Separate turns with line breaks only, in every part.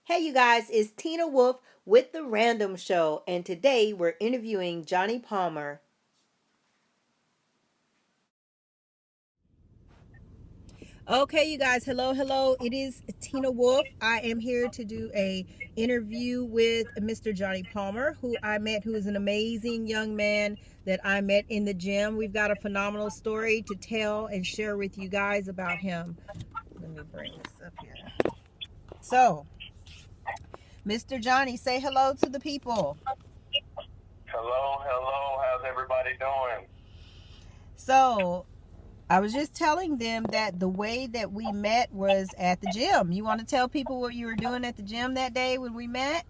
Hey, you guys, it's Tina Wolfe with The Random Show, and today we're interviewing Johnie Palmer. Okay, you guys, hello. It is Tina Wolfe. I am here to do a interview with Mr. Johnie Palmer, who I met, who is an amazing young man that I met in the gym. We've got a phenomenal story to tell and share with you guys about him. Let me bring this up here. So, Mr. Johnie, say hello to the people.
Hello. How's everybody doing?
So, I was just telling them that the way that we met was at the gym. You want to tell people what you were doing at the gym that day when we met?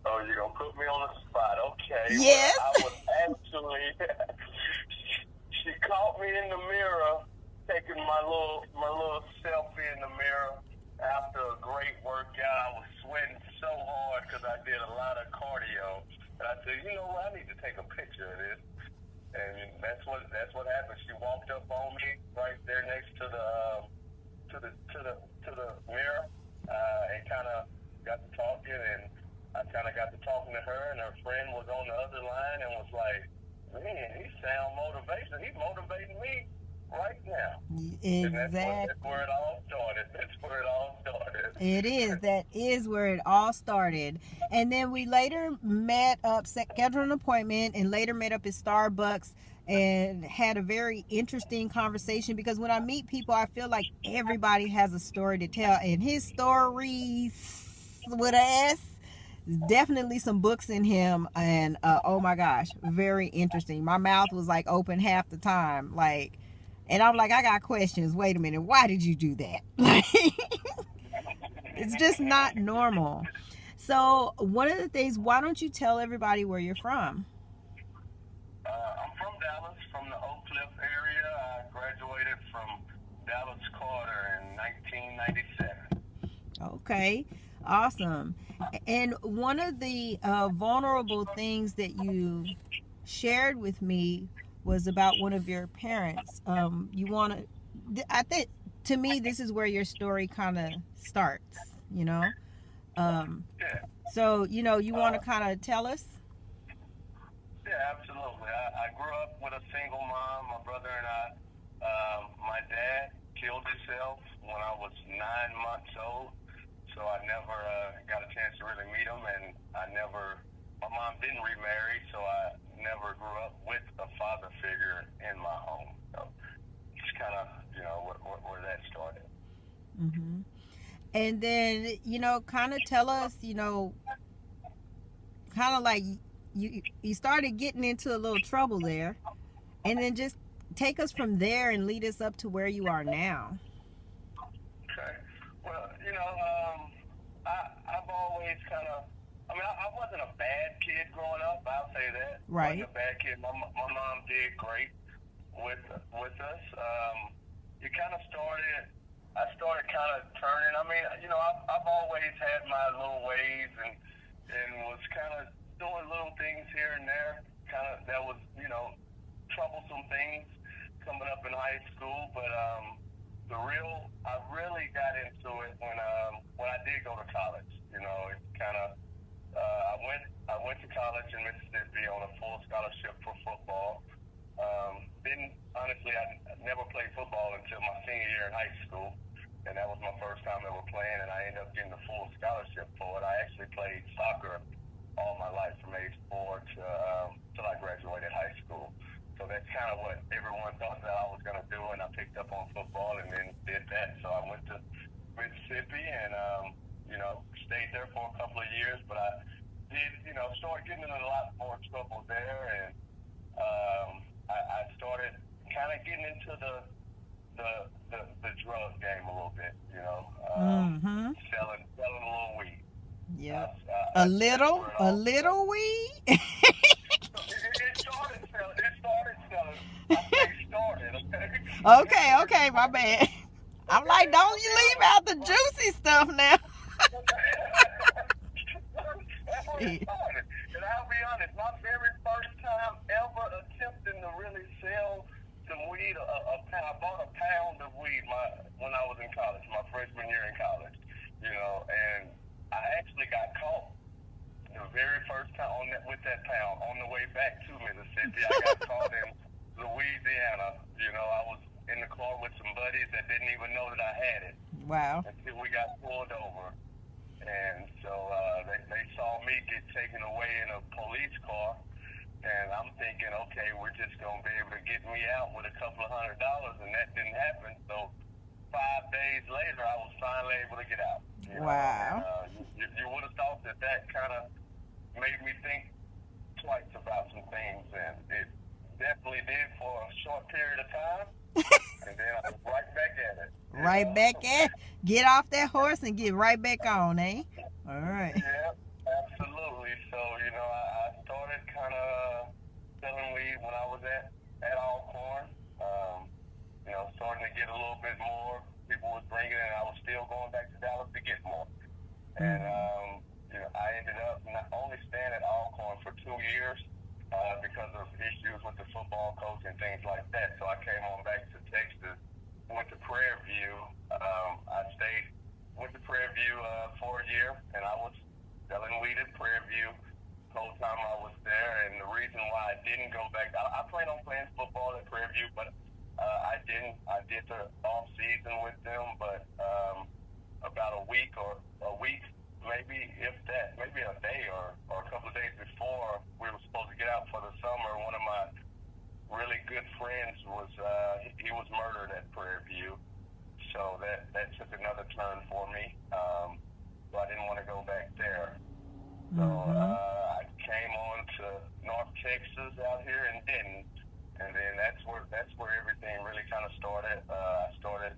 Oh, you're gonna put me on the spot. Okay. Well,
Yes.
I was actually she caught me in the mirror taking my little selfie in the mirror after a great workout. I was sweating so hard because I did a lot of cardio, and I said, you know what, I need to take a picture of this. And that's what happened. She walked up on me right there next to the mirror, and kind of got to talking, and I kind of got to talking to her, and her friend was on the other line and was like, "Man, he sound motivation. He's motivating me right now." And
Exactly.
that's where it all started. That's where it all started.
It is. That is where it all started. And then we later met up, scheduled an appointment, and later met up at Starbucks and had a very interesting conversation because when I meet people, I feel like everybody has a story to tell. And his stories with an S, definitely some books in him. And oh my gosh, very interesting. My mouth was like open half the time. And I'm like, I got questions. Wait a minute. Why did you do that? It's just not normal. So, one of the things, why don't you tell everybody where you're from?
I'm from Dallas, from the Oak Cliff area. I graduated from Dallas Carter in 1997.
Okay, awesome. And one of the vulnerable things that you shared with me was about one of your parents. You want to, I think, to me, this is where your story kind of starts, you know? Um,
Yeah.
so, you want to kind of tell us?
Yeah, absolutely. I grew up with a single mom. My brother and I. My dad killed himself when I was 9 months old, so I never got a chance to really meet him, and my mom didn't remarry, so I never grew up with a father figure in my home. So it's kind of, where that started.
Mm-hmm. And then, kind of tell us, kind of like you started getting into a little trouble there, and then just take us from there and lead us up to where you are now.
Okay. Well, I've always kind of, I wasn't a bad kid growing up. I'll say that.
Right.
Wasn't a bad kid. My mom did great with us. You kind of started. I started kind of turning. I've always had my little ways and was kind of doing little things here and there. Kind of that was troublesome things coming up in high school, but I really got into it when I did go to college. It kind of I went to college in Mississippi on a full scholarship for football. Didn't honestly, I never played football until my senior year in high school, and that was my first time ever playing, and I ended up getting a full scholarship for it. I actually played soccer all my life from age 4 to till I graduated high school. So that's kind of what everyone thought that I was going to do, and I picked up on football and then did that. So I went to Mississippi and stayed there for a couple of years, but I did started getting in a lot more trouble there, and I started kind of getting into the drug game a little bit,
Mm-hmm.
selling a little weed.
Yep.
That's where it
A
all started.
little weed.
It started selling. It started selling. I say started, okay?
Okay, my bad. I'm
Okay,
like, don't you
okay.
leave out the juicy stuff now.
That's where it started. And I'll be honest, my very first time ever attempting to really sell some weed, I bought a pound of weed when I was in college, my freshman year in college, and I very first time with that pound on the way back to Mississippi, I got caught in Louisiana. You know, I was in the car with some buddies that didn't even know that I had it.
Wow.
Until we got pulled over. And so they saw me get taken away in a police car. And I'm thinking, okay, we're just going to be able to get me out with a couple of $100. And that didn't happen. So 5 days later, I was finally able to get out.
Wow.
And, you would have thought that kind of made me think twice about some things. And it definitely did for a short period of time. And then I was right back at it.
Right back at, get off that horse and get right back on, eh? All right.
Yeah, absolutely. So, you know, I started kind of selling weed when I was at Alcorn. You know, starting to get a little bit more. People was bringing it, and I was still going back to Dallas to get more. And, you know, I ended up not only staying at Alcorn for 2 years, because of issues with the football coach and things like that. So I came on back to Texas, went to Prairie View. I went to Prairie View for a year, and I was selling weed at Prairie View the whole time I was there. And the reason why I didn't go back, I planned on playing football at Prairie View, but I didn't. I did the off season with them, but about a week, maybe if that, maybe a day or a couple of days before we were supposed to get out for the summer, one of my really good friends was he was murdered at Prairie View. So that took another turn for me. So I didn't want to go back there. So I came on to North Texas out here and Denton, and then that's where everything really kind of started. I started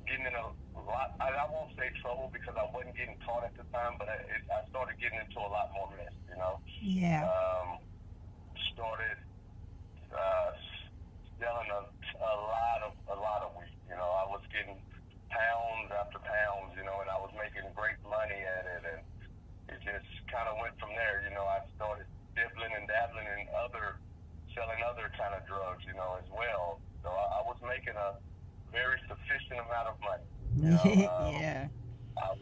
getting in a lot. I won't say trouble because I wasn't getting caught at the time, but I started getting into a lot more mess. You know.
Yeah.
Started selling a lot of weed. You know, I was getting pounds after pounds. You know, and I was making great money at it, and it just kind of went from there. You know, I started dibbling and dabbling in selling other kind of drugs. You know, as well. So I was making a very sufficient amount of money. You know,
yeah.
I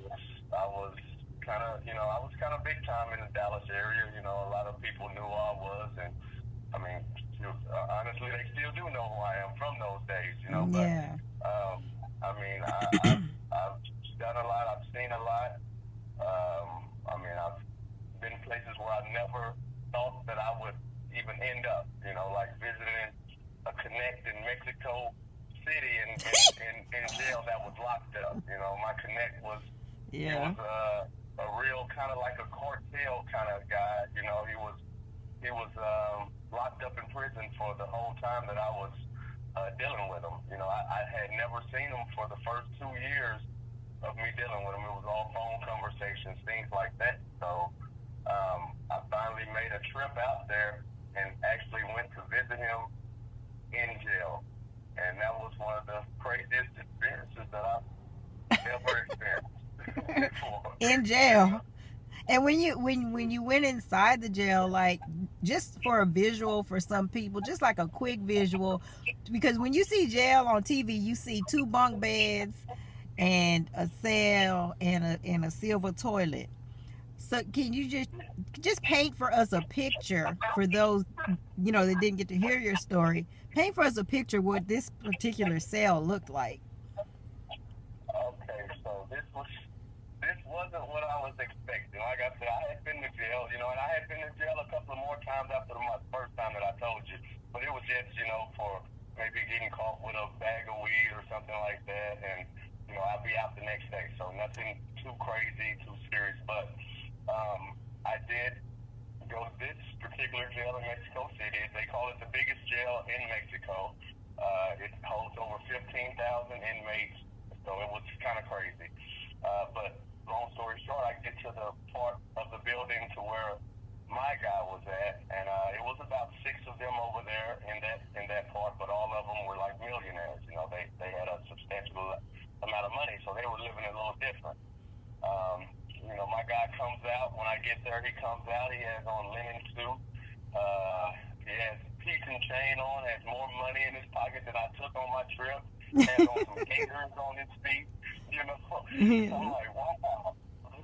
was kind of big time in the Dallas area. You know, a lot of people knew who I was, and I mean, honestly, they still do know who I am from those days. You know, but
Yeah.
I mean, I've done a lot. I've seen a lot. I mean, I've been places where I never thought that I would even end up. You know, like visiting a connect in Mexico City in jail that was locked up. You know, my connect was he was a real kind of like a cartel kind of guy. You know, he was locked up in prison for the whole time that I was dealing with him. You know, I had never seen him for the first 2 years of me dealing with him. It was all phone conversations, things like that. So I finally made a trip out there and actually went to visit him in jail. And that was one of the craziest experiences that I've ever experienced before.
In jail. And when you went inside the jail, like, just for a visual for some people, just like a quick visual, because when you see jail on TV, you see 2 bunk beds and a cell and a silver toilet. So can you just paint for us a picture for those, you know, that didn't get to hear your story? Paint for us a picture what this particular cell looked like.
Okay, so this wasn't what I was expecting. Like I said, I had been to jail, you know, and I had been to jail a couple of more times after my first time that I told you. But it was just, you know, for maybe getting caught with a bag of weed or something like that, and you know, I'd be out the next day. So nothing too crazy, too serious. But I did go to this particular jail in Mexico City. They call it the biggest jail in Mexico. It holds over 15,000 inmates, so it was kind of crazy. But long story short, I get to the part of the building to where my guy was at, and it was about 6 of them over there in that part, but all of them were like millionaires. You know, they had a substantial amount of money, so they were living a little different. You know, my guy comes out. When I get there, he comes out. He has on linen suit. He has piece and chain on. Has more money in his pocket than I took on my trip. Has on some gators on his feet. You know, so I'm like, wow.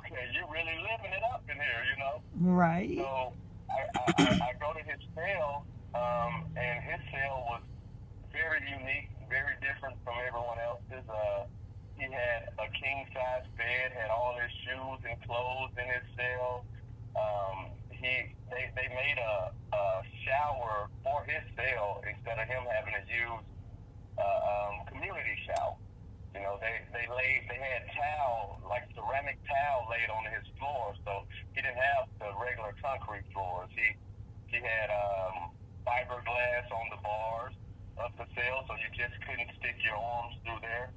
Okay, and you're really living it up in here, you know.
Right.
So I go to his cell, and his cell was very unique, very different from everyone else's. He had a king-size bed, had all his shoes and clothes in his cell. They made a shower for his cell instead of him having to use community shower. You know, they had towel, like ceramic towel laid on his floor, so he didn't have the regular concrete floors. He had fiberglass on the bars of the cell, so you just couldn't stick your arms through there.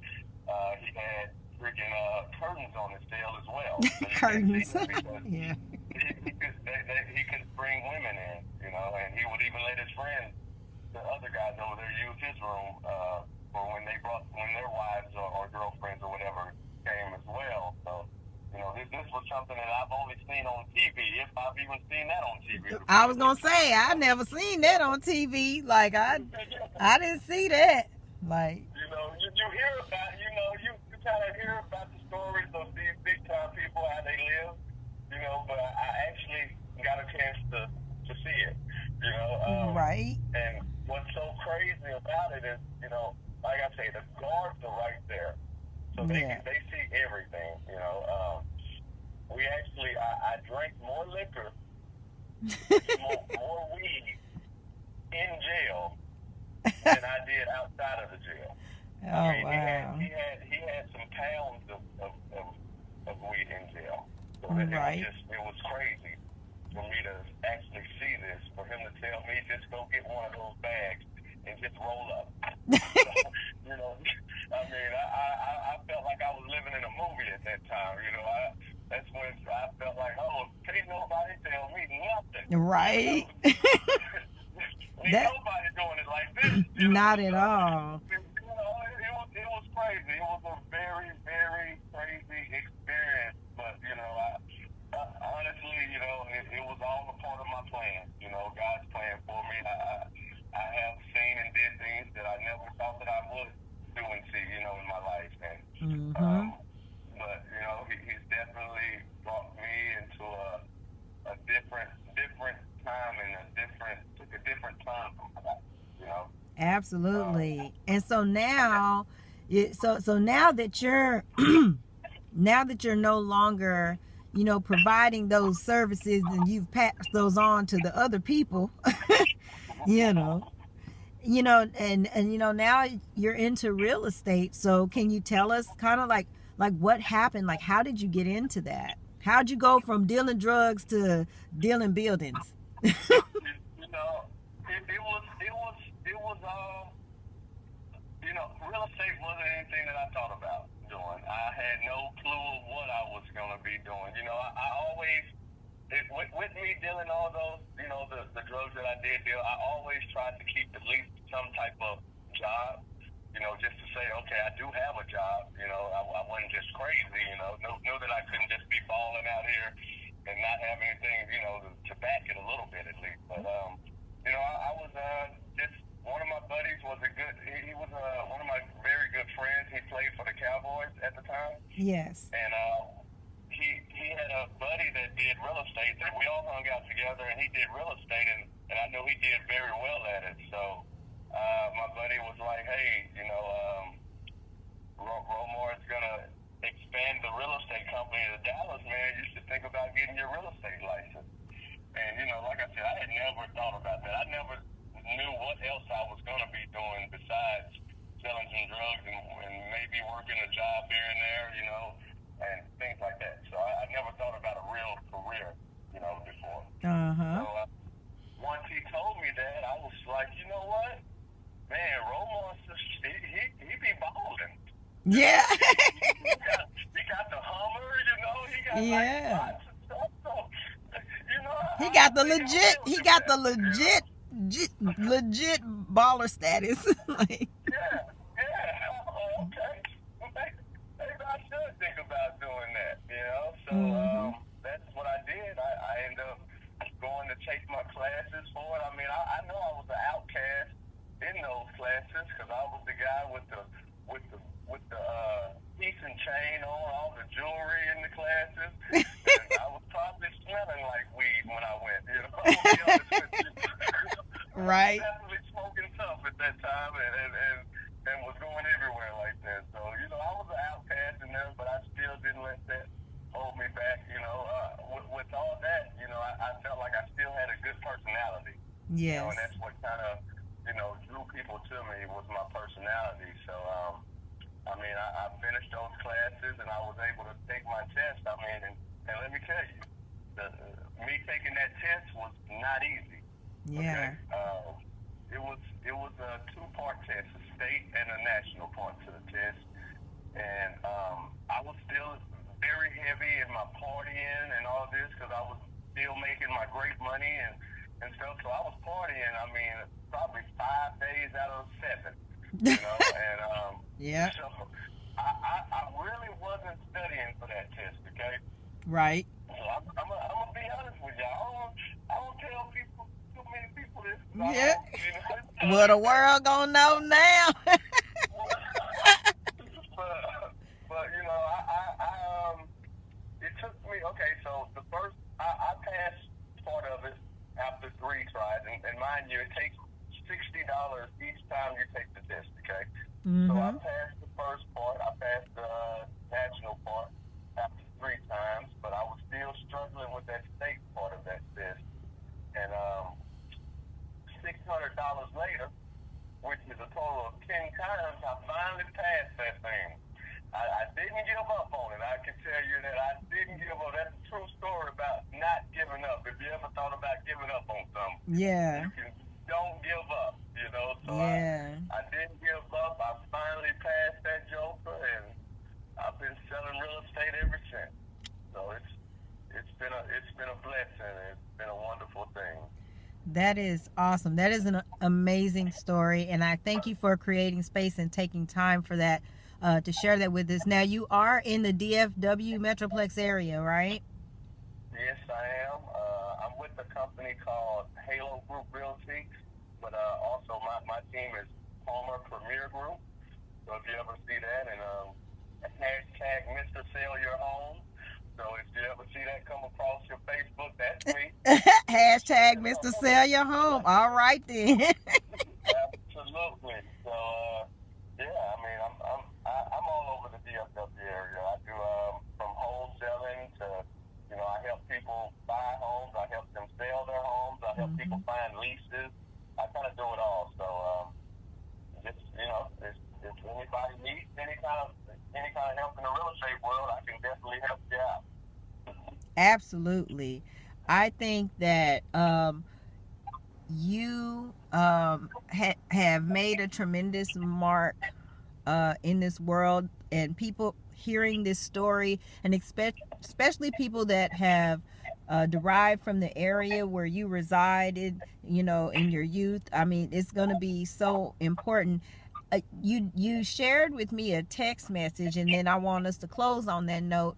He had freaking curtains on his cell as well. So
Curtains.
Yeah. He could bring women in, you know, and he would even let his friends, the other guys over there, use his room for when their wives or girlfriends or whatever came as well. So, you know, this was something that I've only seen on TV, if I've even seen that on TV before.
I was gonna say I never seen that on TV. Like I didn't see that. Like,
you know, you hear about, you know, you kind of hear about the stories of these big time people, how they live, you know, but I actually got a chance to see it, you know.
right.
And what's so crazy about it is, you know, like I say, the guards are right there, so they see everything, you know. We actually, I drank more liquor, more weed in jail than I did outside of the jail.
Oh,
I mean,
wow.
he had some pounds of weed in jail. So
right.
It was crazy for me to actually see this, for him to tell me, just go get one of those bags and just roll up. So, you know, I mean, I felt like I was living in a movie at that time, you know. That's when I felt like, oh, can't nobody tell me nothing.
Right.
Ain't nobody doing it like this. You know?
Not at all.
You know, it was crazy. It was a very, very crazy experience. But, you know, honestly, you know, it was all a part of my plan. You know, God's plan for me. I have seen and did things that I never thought that I would do and see, you know, in my life. And, but, you know, he's definitely brought me into a different time and took a different time from my life, you know.
Absolutely. And so now, so now that you're now that you're no longer, you know, providing those services and you've passed those on to the other people, you know, and you know, now you're into real estate. So can you tell us kind of like what happened? Like, how did you get into that? How'd you go from dealing drugs to dealing buildings?
You know, it was you know, real estate wasn't anything that I thought about doing. I had no clue of what I was going to be doing. You know, I always, with me dealing all those, you know, the drugs that I did deal, I always tried to keep at least some type of job, you know, just to say, okay, I do have a job, you know, I wasn't just crazy, you know, knew that I couldn't just be balling out here and not have anything, you know, to back it a little bit at least. But, you know, I was just, one of my buddies was he was one of my very good friends. He played for the Cowboys at the time.
Yes.
And he had a buddy that did real estate that we all hung out together, and he did real estate, and I knew he did very well at it. So my buddy was like, hey, you know, Romar is going to expand the real estate company to Dallas, man. You should think about getting your real estate license. And, you know, like I said, I had never thought about that. I never knew what else I was going to be doing besides selling some drugs and maybe working a job here and there, you know, and things like that. So I never thought about a real career, you know, before. So once he told me that, I was like, you know what? Man, Romar, he be balling.
Yeah.
he got the Hummer, you know, he got like lots of stuff. So, you know,
he got the legit baller status. Like,
okay. Maybe I should think about doing that, you know. So that's what I did. I ended up going to take my classes for it. I mean, I know I was an outcast in those classes because I was the guy with the piece and chain on, all the jewelry in the class. classes, and I was probably smelling like weed when I went. You know, I'll be honest with you.
Right.
I was definitely smoking tough at that time, and was going everywhere like that. So I was an outcast in there, but I still didn't let that hold me back. With all that, I felt like I still had a good personality.
Yes.
And that's what kind of drew people to me was my personality. So I finished those classes and I was able to take my test. And let me tell you, me taking that test was not easy.
Yeah.
Okay? It was a two-part test, a state and a national part to the test. And I was still very heavy in my partying and all this because I was still making my great money and stuff. So I was partying, probably 5 days out of 7, and
yeah.
So I really wasn't studying for that test, okay?
Right.
So I'm gonna be honest with y'all. I don't tell people, too many people this.
Yeah. Well, the world gonna know now.
but it took me. Okay, so the first I passed part of it after 3 tries, and mind you, it takes $60 each time you take the test. Okay, so I passed the first part. I passed the national part after 3 times, but I was still struggling with that state part of that test. And $600 later, which is a total of 10 times, I finally passed that thing. I didn't give up on it. I can tell you that I didn't give up. That's a true story about not giving up. If you ever thought about giving up on something,
yeah.
Don't give up, So
yeah.
I didn't give up. I finally passed that joker, and I've been selling real estate ever since. So it's been a blessing. It's been a wonderful thing.
That is awesome. That is an amazing story, and I thank you for creating space and taking time for that to share that with us. Now, you are in the DFW Metroplex area, right?
Yes, I am. I'm with a company called Halo Group Realty, but also my team is Palmer Premier Group. So if you ever see that, and hashtag Mr. Sell Your Home. So if you ever see that come across your Facebook, that's me.
Hashtag Mr. Sell Your Home. All right then.
Absolutely. So I'm all over the DFW area. I do from wholesaling to I help people buy homes. I help them sell their homes. I help people find leases. I kind of do it all. So if anybody needs any kind of help in the real estate world, I can definitely help you out.
Absolutely. I think that you have made a tremendous mark in this world, and people hearing this story, and especially people that have derived from the area where you resided, in your youth. It's going to be so important. You shared with me a text message, and then I want us to close on that note.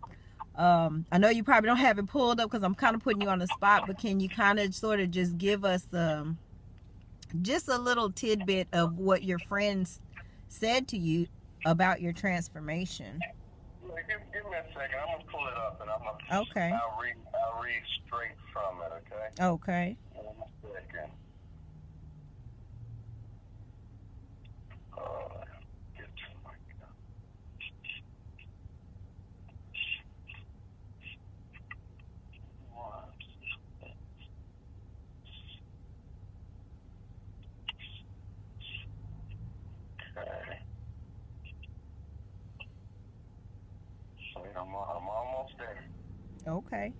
I know you probably don't have it pulled up because I'm kind of putting you on the spot, but can you kind of sort of just give us just a little tidbit of what your friends said to you about your transformation?
Give me a second. I'm gonna pull it up, and
Okay.
I'll read straight from it. Okay.
Okay.
1 second. Get to my Okay. So I'm almost there.
Okay.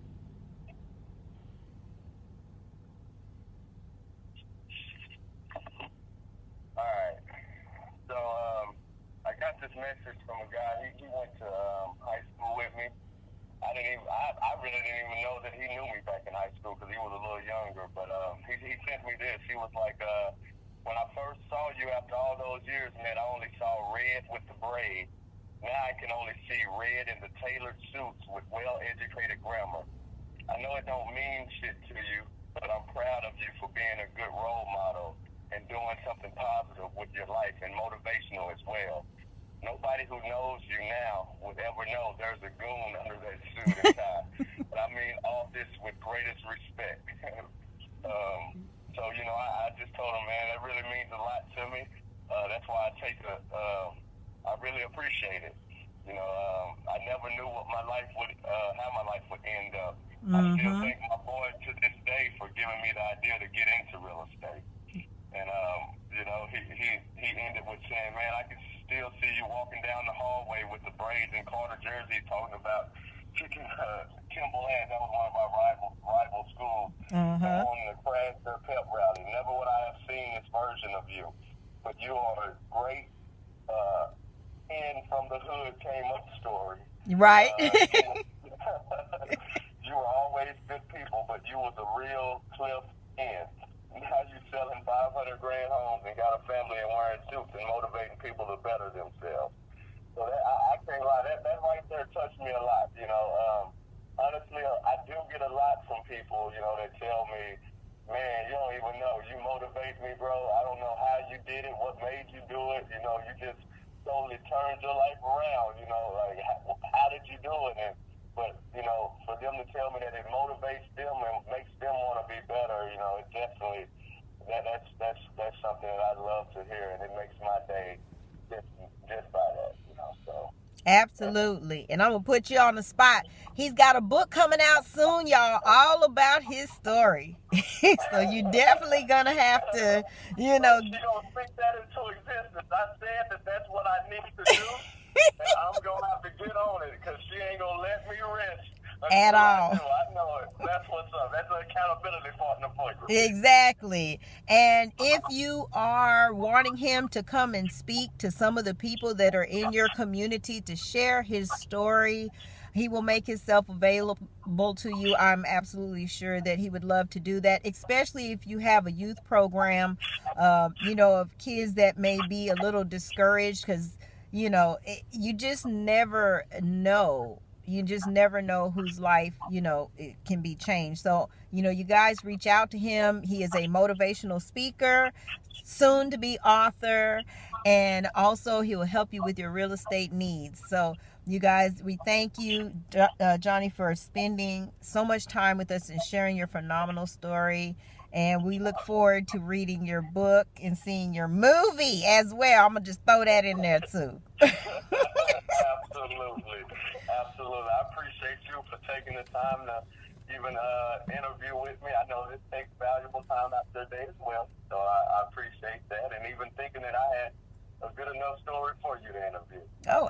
All right. So I got this message from a guy. He went to high school with me. I really didn't even know that he knew me back in high school because he was a little younger. But he sent me this. He was like, when I first saw you after all those years, man, I only saw red with the braid. Now I can only see red in the tailored suits with well-educated grammar. I know it don't mean shit to you, but I'm proud of you for being a good role model and doing something positive with your life and motivational as well. nobody who knows you now would ever know there's a goon under that suit and tie. But I mean all this with greatest respect. So, you know, I just told him, man, that really means a lot to me. That's why I really appreciate it. You know, I never knew what my life would, how my life would end up. I still thank my boy to this day for giving me the idea to get into real estate. And, you know, he ended with saying, man, I can still see you walking down the hallway with the braids and Carter jersey talking about kicking Kimball Land. That was one of our rival schools. On the crash their pep rally. Never would I have seen this version of you. But you are a great in from the hood came up story.
Right.
You were always good people, but you was a real Cliff in. Now you selling $500,000 homes and got a family and wearing suits and motivating people to better themselves. So that, I can't lie, that right there touched me a lot. You know, honestly, I do get a lot from people, you know, that tell me, man, you don't even know. You motivate me, bro. I don't know how you did it, what made you do it. You know, you just totally turned your life around. You know, like how did you do it? But you know, for them to tell me that it motivates them and makes them want to be better, you know, it definitely that's something that I love to hear, and it makes my day just by that, you know. So.
Absolutely. And I'm going to put you on the spot. He's got a book coming out soon, y'all, all about his story. So you definitely going to have to, you know.
She going to speak that into existence. I said that's what I need to do. And I'm going to have to get on it because she ain't going to let me rest.
At all.
I know it. That's what's up. That's an accountability partner for you.
Exactly. And if you are wanting him to come and speak to some of the people that are in your community to share his story, he will make himself available to you. I'm absolutely sure that he would love to do that, especially if you have a youth program, you know, of kids that may be a little discouraged because, you know, you just never know. You just never know whose life, you know, it can be changed. So, you know, you guys reach out to him. He is a motivational speaker, soon to be author, and also he will help you with your real estate needs. So, you guys, we thank you, Johnie, for spending so much time with us and sharing your phenomenal story. And we look forward to reading your book and seeing your movie as well. I'm going to just throw that in there, too.
Absolutely. I appreciate you for taking the time to even interview with me. I know this takes valuable time out their day as well, so I appreciate that. And even thinking that I had a good enough story for you to interview.
Oh,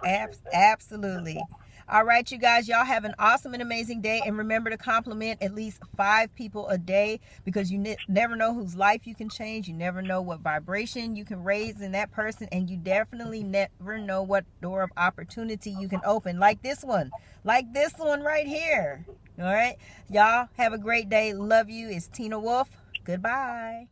absolutely. All right, you guys, y'all have an awesome and amazing day. And remember to compliment at least 5 people a day because you never know whose life you can change. You never know what vibration you can raise in that person. And you definitely never know what door of opportunity you can open. Like this one right here. All right. Y'all have a great day. Love you. It's Tina Wolfe. Goodbye.